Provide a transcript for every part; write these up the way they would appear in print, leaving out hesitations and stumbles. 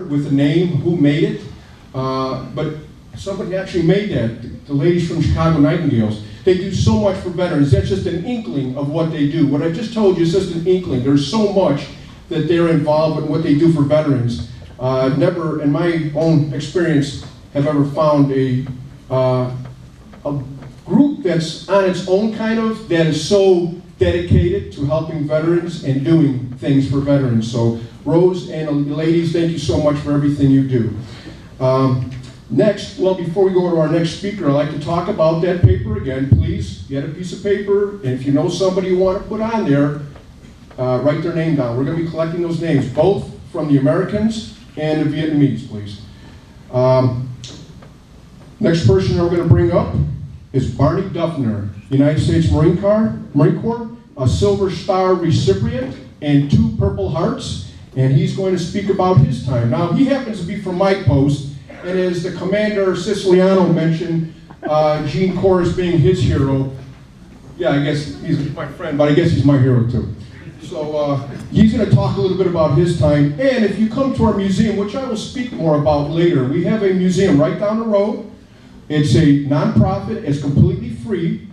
with a name, who made it, but somebody actually made that. The ladies from Chicago Nightingales. They do so much for veterans. That's just an inkling of what they do. What I just told you is just an inkling. There's so much that they're involved in what they do for veterans. I've never, in my own experience, have ever found a group that's on its own kind of, that is so dedicated to helping veterans and doing things for veterans. So Rose and the ladies, thank you so much for everything you do. Next, well, before we go to our next speaker, I'd like to talk about that paper again. Please get a piece of paper, and if you know somebody you want to put on there, write their name down. We're going to be collecting those names, both from the Americans and the Vietnamese, please. Next person we're going to bring up is Barney Duffner, United States Marine Corps, a Silver Star recipient and 2 Purple Hearts, and he's going to speak about his time. Now, he happens to be from my post, and as the Commander Siciliano mentioned, Gene Corrs being his hero, yeah, I guess he's my friend, but I guess he's my hero too. So he's going to talk a little bit about his time, and if you come to our museum, which I will speak more about later, we have a museum right down the road. It's a nonprofit, it's completely free.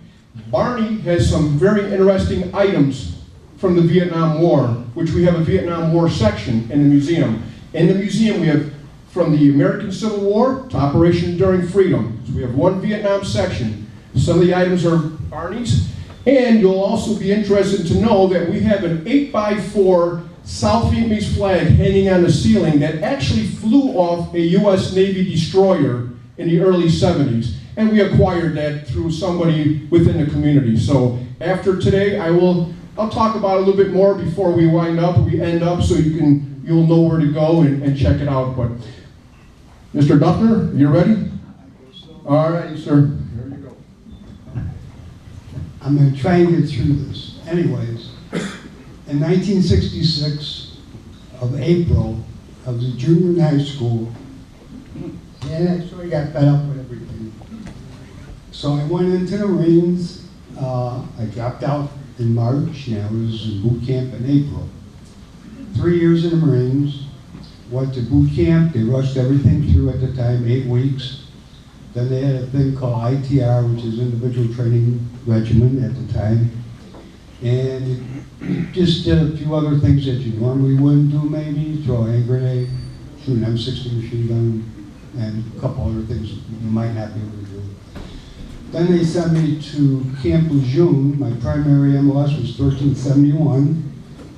Barney has some very interesting items from the Vietnam War, which we have a Vietnam War section in the museum. In the museum we have from the American Civil War to Operation Enduring Freedom. So we have one Vietnam section. Some of the items are Barney's, and you'll also be interested to know that we have an 8x4 South Vietnamese flag hanging on the ceiling that actually flew off a US Navy destroyer in the early 70s. And we acquired that through somebody within the community. So after today, I'll talk about it a little bit more before we end up, so you'll know where to go and check it out. But Mr. Duffner, you ready? All right, sir. Here you go. I'm going to try and get through this. Anyways, in 1966 of April, I was a junior in high school, and I sort of got fed up with everything. So I went into the Marines. I dropped out in March, and I was in boot camp in April. 3 years in the Marines, went to boot camp. They rushed everything through at the time, 8 weeks. Then they had a thing called ITR, which is Individual Training Regimen at the time. And it just did a few other things that you normally wouldn't do, maybe throw a hand grenade, shoot an M60 machine gun, and a couple other things you might not be able to do. Then they sent me to Camp Lejeune. My primary MLS was 1371,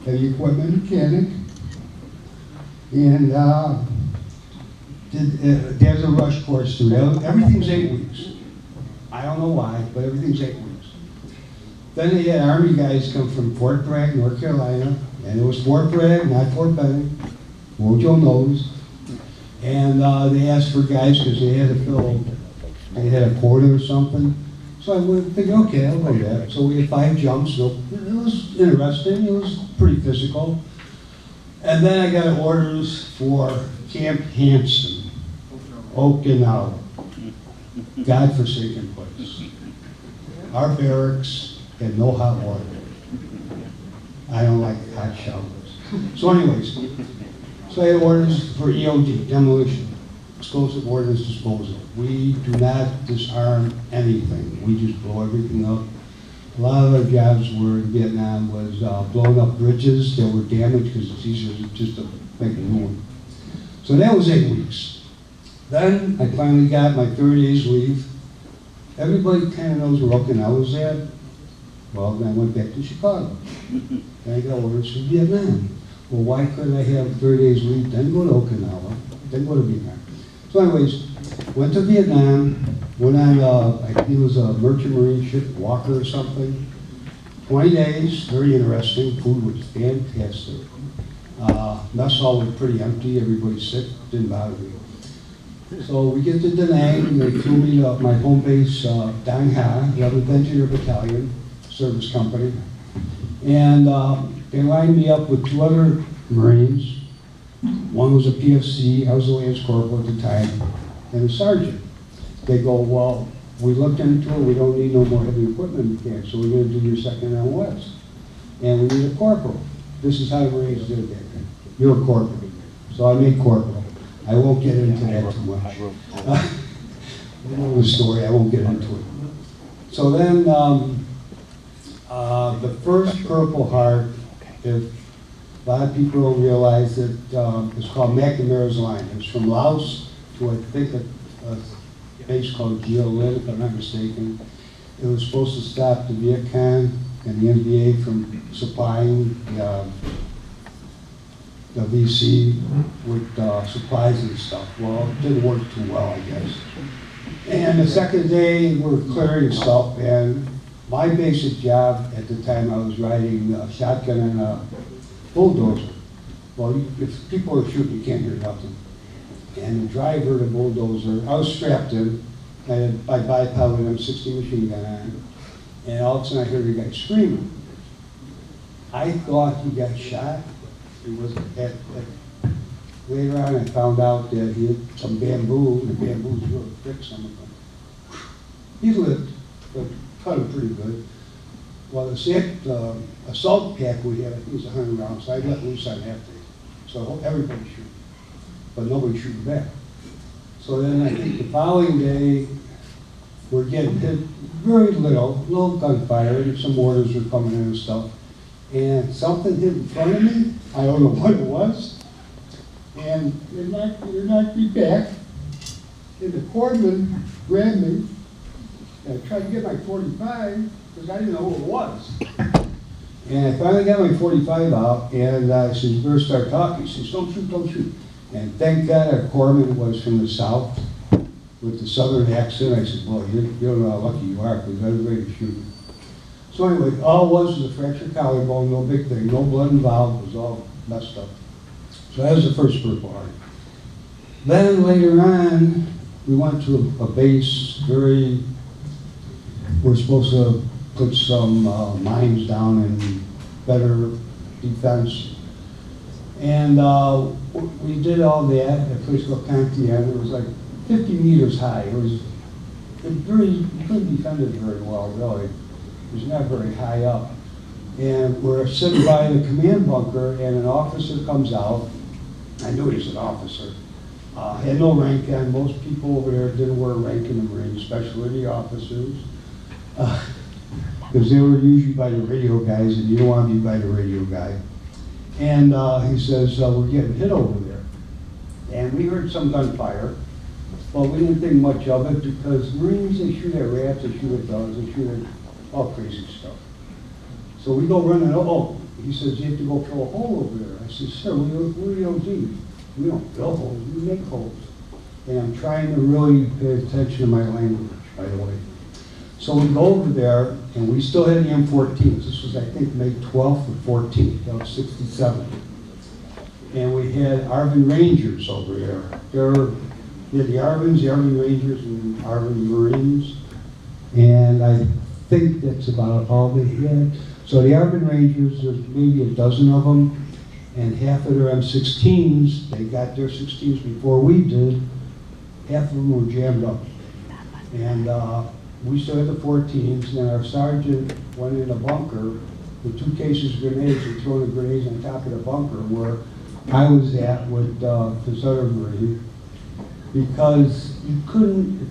heavy equipment mechanic. And there's a rush course too. Everything's 8 weeks. I don't know why, but everything's 8 weeks. Then they had Army guys come from Fort Bragg, North Carolina, and it was Fort Bragg, not Fort Benning, Wojo knows. And they asked for guys because they had to fill, they had a quota or something. So I would think, okay, I'll go there. So we had 5 jumps. So it was interesting. It was pretty physical. And then I got orders for Camp Hansen, Okinawa, godforsaken place. Our barracks had no hot water. I don't like hot showers. So anyways, so I had orders for EOD, demolition, explosive ordnance disposal. We do not disarm anything. We just blow everything up. A lot of our jobs were in Vietnam was blowing up bridges that were damaged because it's easier just to make a new one. So that was 8 weeks. Then I finally got my 30 days leave. Everybody kind of knows where Okinawa was at. Well, then I went back to Chicago. And I got orders from Vietnam. Well, why couldn't I have 30 days leave, then go to Okinawa, then go to Vietnam? So anyways, went to Vietnam, went on, I think it was a merchant marine ship, Walker or something. 20 days, very interesting, food was fantastic. Mess hall was pretty empty, everybody's sick, didn't bother me. So we get to Da Nang, they flew me to my home base, Dang Ha, 11th Engineer Battalion, service company. And they lined me up with 2 other Marines. One was a PFC, I was a Lance Corporal at the time, and a sergeant. They go, well, we looked into it, we don't need no more heavy equipment mechanics, so we're going to do your second MLS. And we need a corporal. This is how the Marines did it back then. You're a corporal. So I made corporal. I won't get into that too much. You know the story, I won't get into it. So then, the first Purple Heart, if a lot of people don't realize it, it's called McNamara's Line. It's from Laos to, I think, a base called Geolin, if I'm not mistaken. It was supposed to stop the Viet Cong and the NBA from supplying the VC with supplies and stuff. Well, it didn't work too well, I guess. And the second day, we're clearing stuff, and my basic job at the time, I was riding a shotgun and a bulldozer. Well, if people are shooting, you can't hear nothing. And the driver of the bulldozer, I was strapped in, I had my bipod with M60 machine gun on, and all of a sudden I heard the guy screaming. I thought he got shot. It was later on I found out that he had some bamboo, and the bamboo's really thick, some of them. He lived, but cut him pretty good. Well, the assault pack we had, I think it was 100 rounds, so I let loose on that thing. So everybody shoot, but nobody shooting back. So then I think the following day, we're getting hit very little gunfire, and some mortars were coming in and stuff. And something hit in front of me, I don't know what it was, and it knocked me back, and the cordman grabbed me, and I tried to get my 45, because I didn't know who it was. And I finally got my 45 out, and I said, you better start talking. He says, don't shoot, don't shoot. And thank God our corpsman was from the south, with the southern accent. I said, well, you don't know how lucky you are, because I was ready to shoot. So anyway, all it was a fractured collarbone, no big thing, no blood involved, it was all messed up. So that was the first Purple Heart. Then later on, we went to a base, we're supposed to put some mines down and better defense. And we did all that at a place called Cantillon. It was like 50 meters high. You couldn't defend it very well, really. It was not very high up. And we're sitting by the command bunker, and an officer comes out. I knew he was an officer. Had no rank on. Most people over there didn't wear a rank in the Marines, especially the officers. Because they were usually by the radio guys, and you don't want to be by the radio guy. And he says, we're getting hit over there. And we heard some gunfire, but we didn't think much of it, because Marines, they shoot at rats, they shoot at dogs, they shoot at all crazy stuff. So we go running, he says, you have to go fill a hole over there. I said, sir, we're EOD. We don't fill holes, we make holes. And I'm trying to really pay attention to my language, by the way. So we go over there, and we still had the M14s. This was, I think, May 12th or 14th, that was 67. And we had Arvin Rangers over there. We had the Arvin Rangers, and Arvin Marines. And I think that's about all they had. So the Arvin Rangers, there's maybe a dozen of them, and half of their M16s, they got their 16s before we did. Half of them were jammed up. And we still had the 14s, and our sergeant went in a bunker with 2 cases of grenades and throwing the grenades on top of the bunker where I was at with this other Marine, because you couldn't,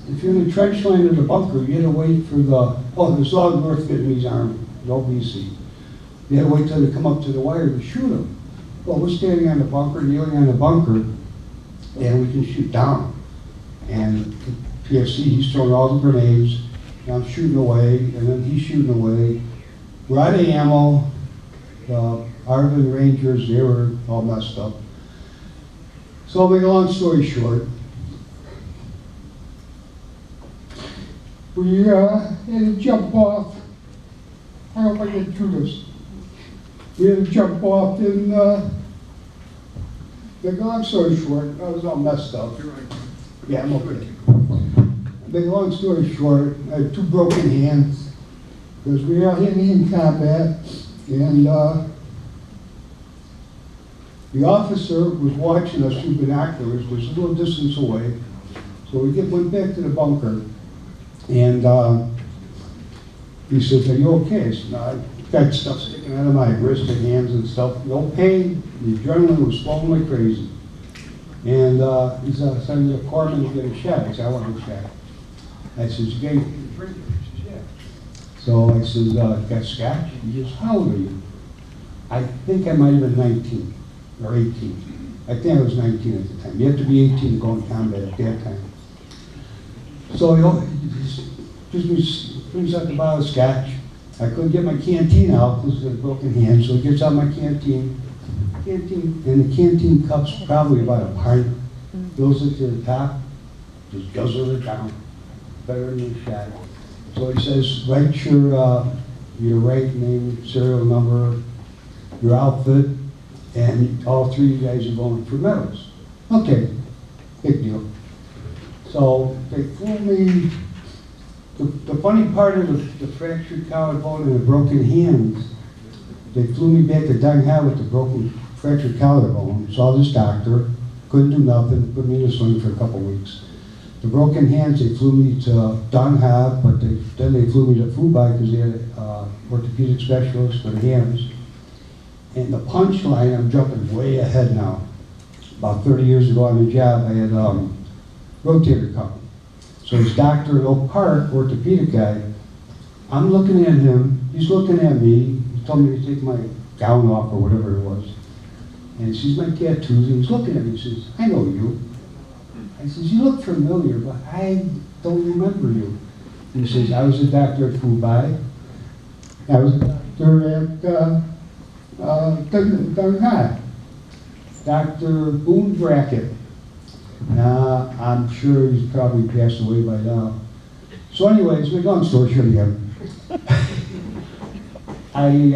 if you're in the trench line of the bunker, you had to wait for this is all North Vietnamese Army, no BC. You had to wait till they come up to the wire to shoot them. Well, we're standing on the bunker, kneeling on the bunker, and we can shoot down. And PFC, he's throwing all the grenades, and I'm shooting away, and then he's shooting away. We're out of ammo. The Arvin Rangers, they were all messed up. So I'll make a long story short. We had to jump off. I hope I get through this. We had to jump off in the long story short, I was all messed up. Yeah, I'm okay. Make a long story short, I had 2 broken hands because we were out in combat, and the officer was watching us through binoculars. There's a little distance away, so we went back to the bunker, and he says, "Are you okay?" I said, "No, I got stuff sticking out of my wrist and hands and stuff. No pain. The adrenaline was flowing like crazy." And he said, send the corpsman to get a shot. I said, I want a shot. I says, you gave me a drink? He says, yeah. So I says, got scotch? He says, how old are you? I think I might have been 19 or 18. I think I was 19 at the time. You have to be 18 to go in combat at that time. So he brings out the bottle of scotch. I couldn't get my canteen out because of the broken hand, so he gets out my canteen, and the canteen cup's probably about a pint. Fills it to the top, just guzzles it down, better than a shot. So he says, write your right name, serial number, your outfit, and all three of you guys are going for medals. Okay, big deal. So they flew me. The funny part of the fractured collarbone and the broken hands, they flew me back to Dung Ha with the fractured collarbone. Saw this doctor, couldn't do nothing, put me in a sling for a couple weeks. The broken hands, they flew me to Dung Ha, but then they flew me to Fubai because they had an orthopedic specialist for the hands. And the punchline, I'm jumping way ahead now. About 30 years ago on the job, I had rotator cuff. So this doctor in Oak Park, orthopedic guy, I'm looking at him, he's looking at me, he told me to take my gown off or whatever it was. And he sees my tattoos, and he's looking at me, he says, I know you. I says, you look familiar, but I don't remember you. And he says, I was a doctor at Fubai. I was a doctor at Dung Ha. Dr. Boone Brackett. I'm sure he's probably passed away by now. So anyways, make long story short again. I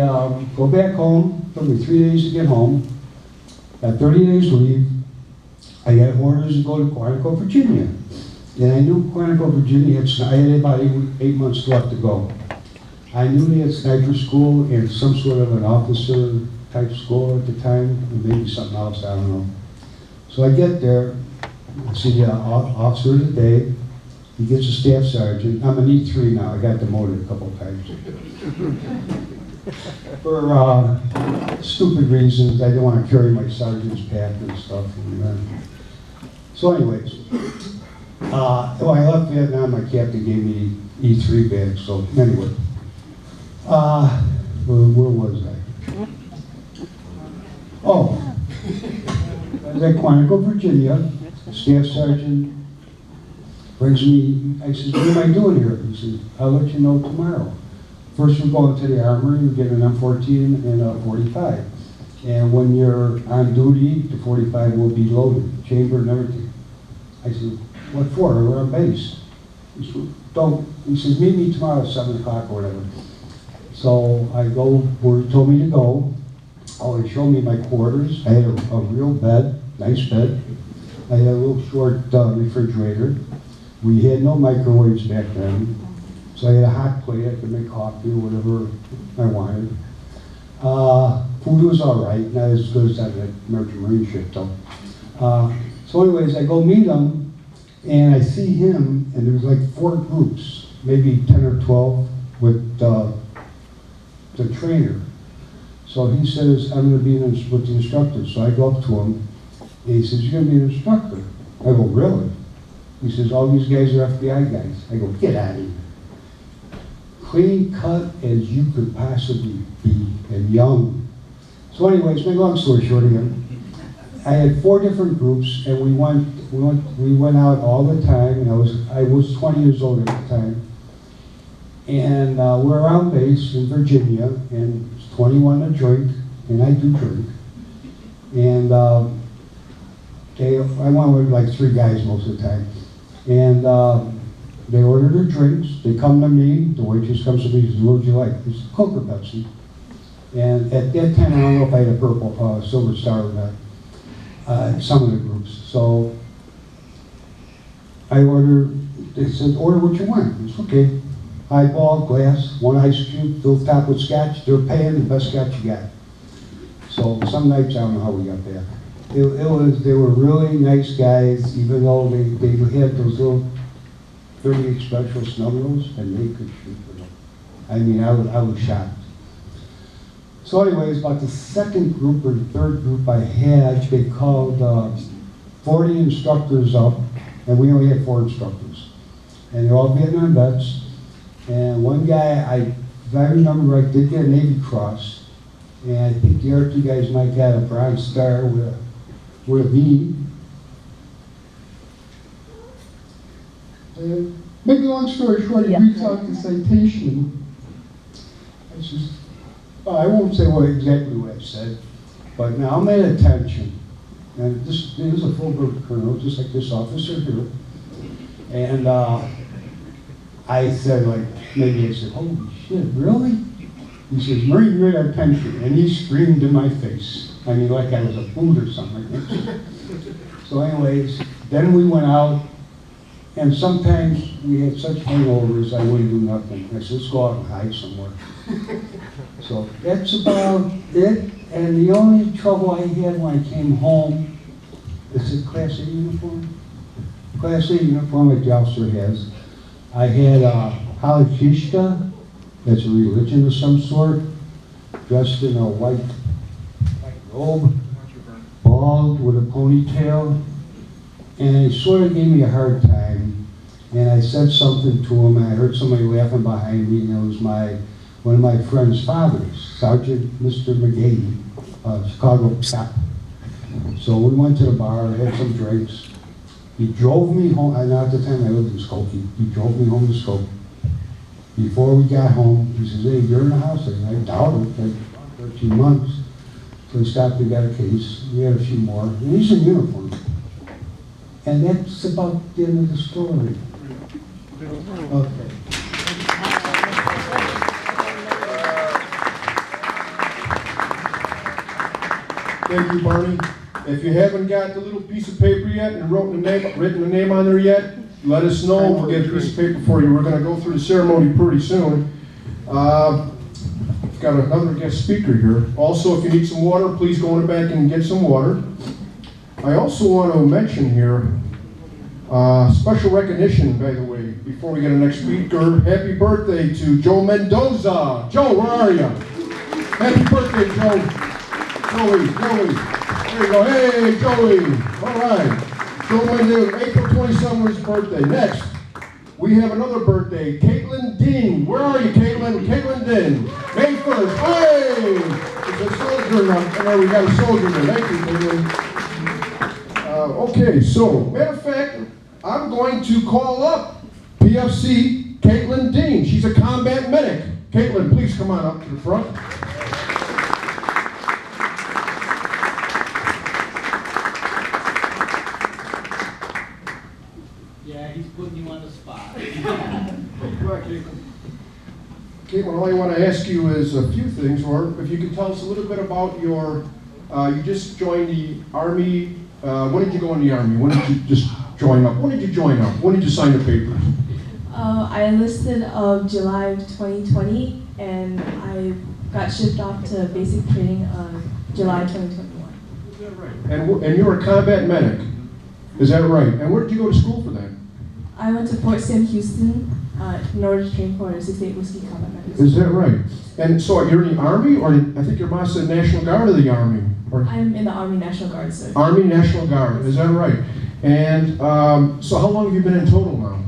go back home, took me 3 days to get home. Got 30 days leave. I got orders to go to Quantico, Virginia. And I knew Quantico, Virginia, I had about 8 months left to go. I knew they had sniper school and some sort of an officer type school at the time, and maybe something else, I don't know. So I get there, I see the officer of the day, he gets a staff sergeant. I'm an E3 now, I got demoted a couple of times. For stupid reasons, I didn't want to carry my sergeant's pack and stuff. So anyways, when I left Vietnam, my captain gave me E3 badge, so anyway. Where was I? Oh, I was at Quantico, Virginia. Staff sergeant brings me, I says, what am I doing here? He says, I'll let you know tomorrow. First we're going to the armory, you get an M14 and a 45. And when you're on duty, the 45 will be loaded, chambered and everything. I said, what for? We're on base. He said, he says, meet me tomorrow at 7 o'clock or whatever. So I go where he told me to go. Oh, he showed me my quarters. I had a real bed, nice bed. I had a little short refrigerator. We had no microwaves back then. So I had a hot plate, I could make coffee or whatever I wanted. Food was all right, not as good as that American Marine ship though. So anyways, I go meet him, and I see him, and there was like 4 groups, maybe 10 or 12, with the trainer. So he says, I'm going to be with the instructor. So I go up to him, and he says, you're going to be an instructor? I go, really? He says, all these guys are FBI guys. I go, get out of here. Clean cut as you could possibly be, and young. So anyways, make long story short again, I had 4 different groups, and we went out all the time, and I was 20 years old at the time. And we're around base in Virginia, and it's 21 to drink, and I do drink. And I went with like 3 guys most of the time. And they order their drinks, they come to me, the waitress comes to me, says, what would you like? It's Coke or Pepsi. And at that time, I don't know if I had a purple, silver star or not, some of the groups. So I ordered, they said, order what you want. It's okay. Highball, glass, 1 ice cube, filled top with scotch. They're paying the best scotch you got. So some nights, I don't know how we got there. They were really nice guys, even though they had those little 38 special snub nose, and they could shoot for them. I mean, I was shocked. So anyways, about the second group or the third group I had, they called 40 instructors up, and we only had 4 instructors. And they're all Vietnam vets. And one guy, if I remember right, did get a Navy Cross. And I think the other 2 guys might get a Bronze Star with a V. Make a long story short, he reads out the citation. I won't say exactly what I said, but now I'm at attention. And this is a full-bird colonel, just like this officer here. And I said, maybe I said, holy shit, really? He says, Marine, you're at attention. And he screamed in my face. I mean, like I was a boot or something like that. So anyways, then we went out, and sometimes we had such hangovers, I wouldn't do nothing. I said, let's go out and hide somewhere. So that's about it. And the only trouble I had when I came home, is it Class A uniform? Class A uniform like the officer has. I had a halachishka, that's a religion of some sort, dressed in a white robe, bald with a ponytail, and he sort of gave me a hard time. And I said something to him, and I heard somebody laughing behind me, and it was one of my friend's fathers, Sergeant Mr. McGahey, Chicago cop. So we went to the bar, had some drinks. He drove me home, and at the time I lived in Skokie. He drove me home to Skokie. Before we got home, he says, hey, you're in the house. I said, I doubt it, like 13 months. So he stopped and got a case. We had a few more, and he's in uniform. And that's about the end of the story. Okay. Thank you, Barney. If you haven't got the little piece of paper yet and written the name on there yet, let us know. We'll get a piece of paper for you. We're going to go through the ceremony pretty soon. We've got another guest speaker here. Also, if you need some water, please go in the back and get some water. I also want to mention here, special recognition, by the way, before we get our next speaker. Happy birthday to Joe Mendoza. Joe, where are you? Happy birthday, Joe. Joey. There you go. Hey, Joey. All right. Joe Mendoza, April 27th was his birthday. Next, we have another birthday. Caitlin Dean. Where are you, Caitlin? Caitlin Dean. May 1st. Hey! It's a soldier now. I know we got a soldier there. Thank you, Caitlin. Okay, so, matter of fact, I'm going to call up PFC Caitlin Dean. She's a combat medic. Caitlin, please come on up to the front. He's putting you on the spot. Caitlin, all I want to ask you is a few things, or if you could tell us a little bit about your, you just joined the Army. When did you go in the Army? When did you just join up? When did you join up? When did you sign the papers? I enlisted July of 2020, and I got shipped off to basic training July 2021. Is that right? And you're a combat medic. Is that right? And where did you go to school for that? I went to Fort Sam Houston in order to train for 68 Whiskey Combat Medics. Is that right? And so you're in the Army, or I think your boss said National Guard of the Army? Or I'm in the Army National Guard, sir. Army National Guard, is that right? And so how long have you been in total now?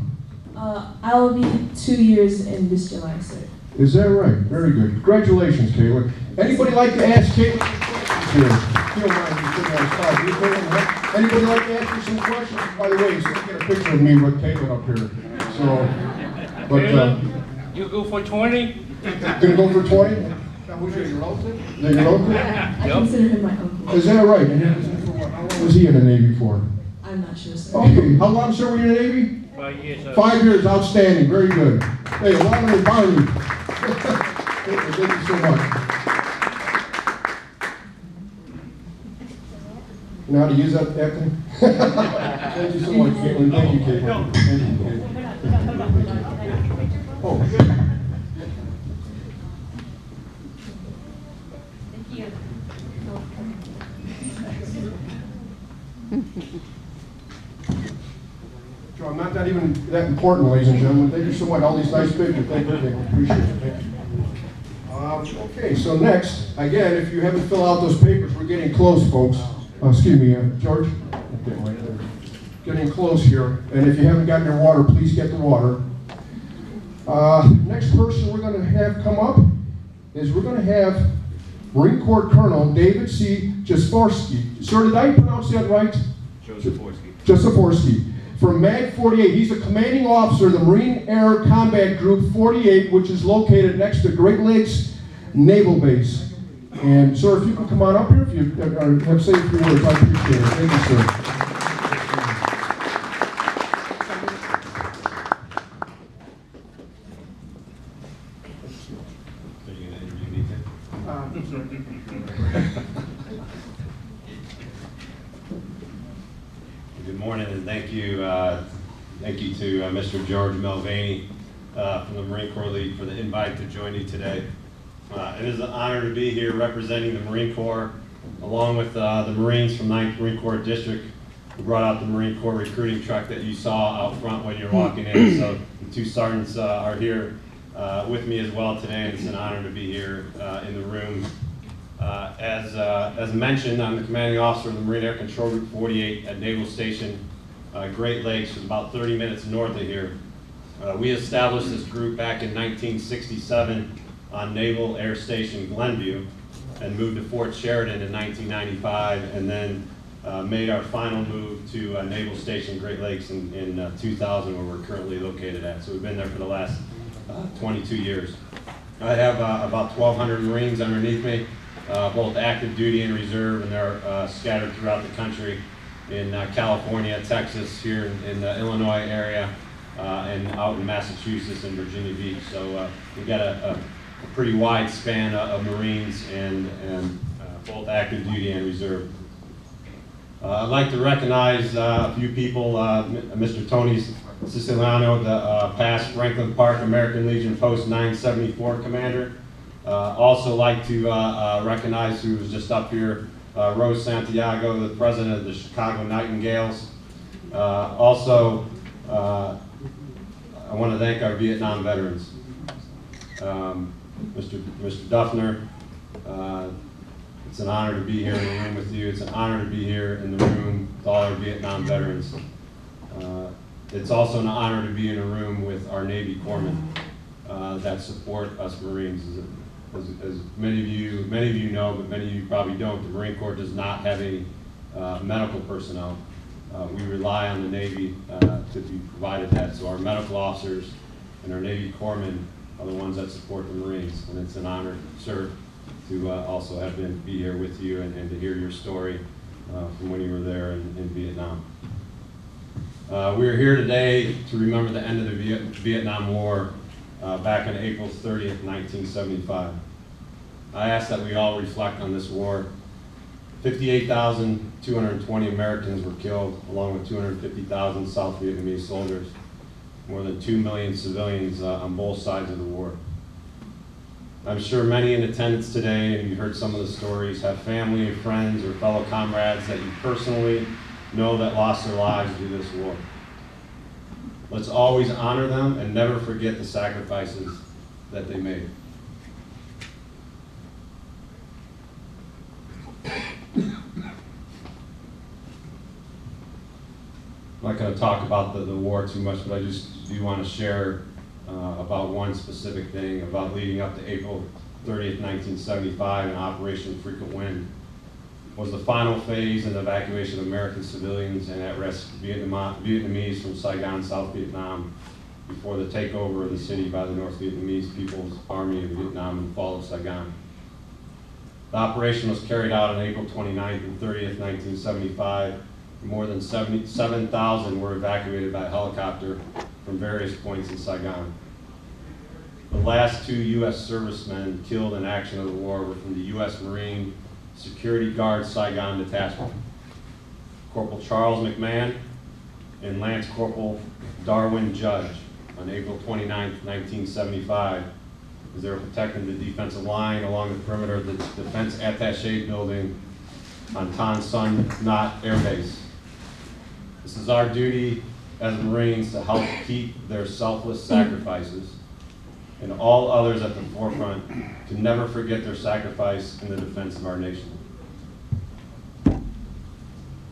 I'll be 2 years in this July, sir. Is that right? Very good. Congratulations, Caitlin. Anybody like to ask Caitlin questions here? If you don't mind, you sit on the spot. You Caitlin, right? Anybody like to ask you some questions? By the way, so you get a picture of me with Caitlin up here. So, but You go for 20? gonna go for 20? Now, who's your relative? Is that your relative? I consider him my uncle. Is that right? And how long was he in the Navy for? I'm not sure, sir. Okay. How long, sir, were you in the Navy? 5 years. 5 years, outstanding, very good. Hey, along with Barney. Thank you so much. You know how to use that acting? Thank you so much, Caitlin. Thank you, Caitlin. Thank you, Caitlin. Oh. Joe, I'm not that even that important, ladies and gentlemen. Thank you so much. All these nice pictures. Thank you, Caitlin. Appreciate it. Thank you. Okay, so next, again, if you haven't filled out those papers, we're getting close, folks. Excuse me, George. Getting right there. Getting close here, and if you haven't gotten your water, please get the water. Next person we're going to have come up is we're going to have Marine Corps Colonel David C. Jasforski. Sir, did I pronounce that right? Jasforski. From MAG 48. He's the commanding officer of the Marine Air Combat Group 48, which is located next to Great Lakes Naval Base. And sir, if you could come on up here, if you have to say a few words, I appreciate it. Thank you, sir. Good morning, and thank you to Mr. George Mulvaney from the Marine Corps League for the invite to join you today. It is an honor to be here representing the Marine Corps, along with the Marines from 9th Marine Corps District, who brought out the Marine Corps recruiting truck that you saw out front when you're walking in. So the two sergeants are here with me as well today, and it's an honor to be here in the room. As mentioned, I'm the commanding officer of the Marine Air Control Group 48 at Naval Station Great Lakes, which is about 30 minutes north of here. We established this group back in 1967 on Naval Air Station Glenview, and moved to Fort Sheridan in 1995, and then made our final move to Naval Station Great Lakes in 2000, where we're currently located at. So we've been there for the last 22 years. I have about 1,200 Marines underneath me, both active duty and reserve, and they're scattered throughout the country in California, Texas, here in the Illinois area, and out in Massachusetts and Virginia Beach. So we've got a pretty wide span of Marines and both active duty and reserve. I'd like to recognize a few people, Mr. Tony Siciliano, the past Franklin Park American Legion Post 974 commander. Also like to recognize who was just up here, Rose Santiago, the president of the Chicago Nightingales. Also, I want to thank our Vietnam veterans. Mr. Duffner, it's an honor to be here in the room with you. It's an honor to be here in the room with all our Vietnam veterans. It's also an honor to be in a room with our Navy corpsmen that support us Marines. As many of you know, but many of you probably don't, the Marine Corps does not have any medical personnel. We rely on the Navy to be provided that. So our medical officers and our Navy corpsmen are the ones that support the Marines, and it's an honor, sir, to also have be here with you and to hear your story from when you were there in Vietnam. We are here today to remember the end of the Vietnam War back on April 30th, 1975. I ask that we all reflect on this war. 58,220 Americans were killed, along with 250,000 South Vietnamese soldiers. More than 2 million civilians on both sides of the war. I'm sure many in attendance today, and you heard some of the stories, have family, friends, or fellow comrades that you personally know that lost their lives due to this war. Let's always honor them and never forget the sacrifices that they made. I'm not going to talk about the war too much, but I just do want to share about one specific thing about leading up to April 30th, 1975, and Operation Frequent Wind was the final phase in the evacuation of American civilians and at-risk Vietnamese from Saigon, South Vietnam, before the takeover of the city by the North Vietnamese People's Army of Vietnam in the Fall of Saigon. The operation was carried out on April 29th and 30th, 1975. More than 7,000 were evacuated by helicopter from various points in Saigon. The last 2 U.S. servicemen killed in action of the war were from the U.S. Marine Security Guard Saigon Detachment. Corporal Charles McMahon and Lance Corporal Darwin Judge on April 29, 1975, as they were protecting the defensive line along the perimeter of the Defense Attaché building on Tan Son Nhut Air Base. This is our duty as Marines to help keep their selfless sacrifices and all others at the forefront to never forget their sacrifice in the defense of our nation.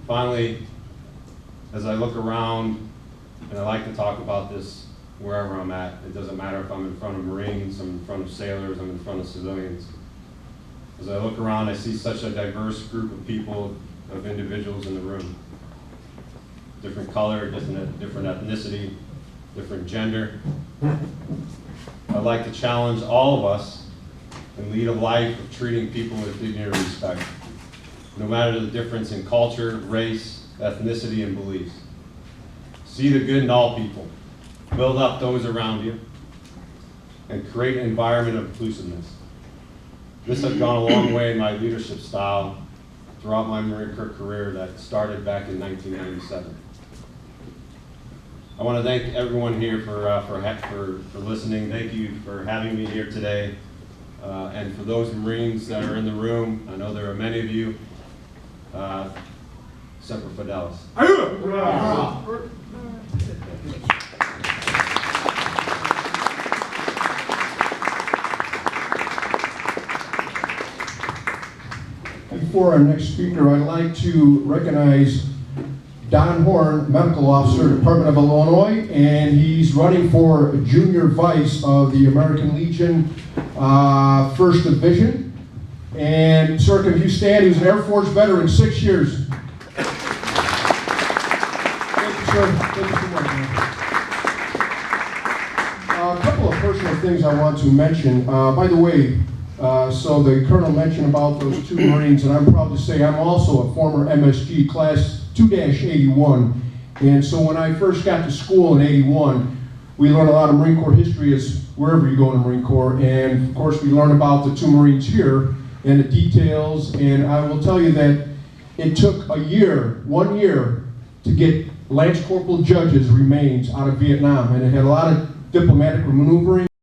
Finally, As I look around, and I like to talk about this wherever I'm at, it doesn't matter if I'm in front of Marines, I'm in front of sailors, I'm in front of civilians. As I look around, I see such a diverse group of people, of individuals in the room. Different color, different ethnicity, different gender. I'd like to challenge all of us and lead a life of treating people with dignity and respect, no matter the difference in culture, race, ethnicity, and beliefs. See the good in all people, build up those around you, and create an environment of inclusiveness. This has gone a long way in my leadership style throughout my Marine Corps career that started back in 1997. I want to thank everyone here for listening. Thank you for having me here today. And for those Marines that are in the room, I know there are many of you, Semper Fidelis. Before our next speaker, I'd like to recognize Don Horn, Medical Officer, Department of Illinois, and he's running for Junior Vice of the American Legion 1st Division. And sir, can you stand? He was an Air Force veteran, 6 years. Thank you, sir. Thank you so much, man. A couple of personal things I want to mention. By the way, so the Colonel mentioned about those 2 Marines, and I'm proud to say I'm also a former MSG Class 2-81. And so when I first got to school in 81, we learned a lot of Marine Corps history as wherever you go in the Marine Corps. And of course, we learned about the 2 Marines here and the details. And I will tell you that it took 1 year, to get Lance Corporal Judge's remains out of Vietnam. And it had a lot of diplomatic maneuvering.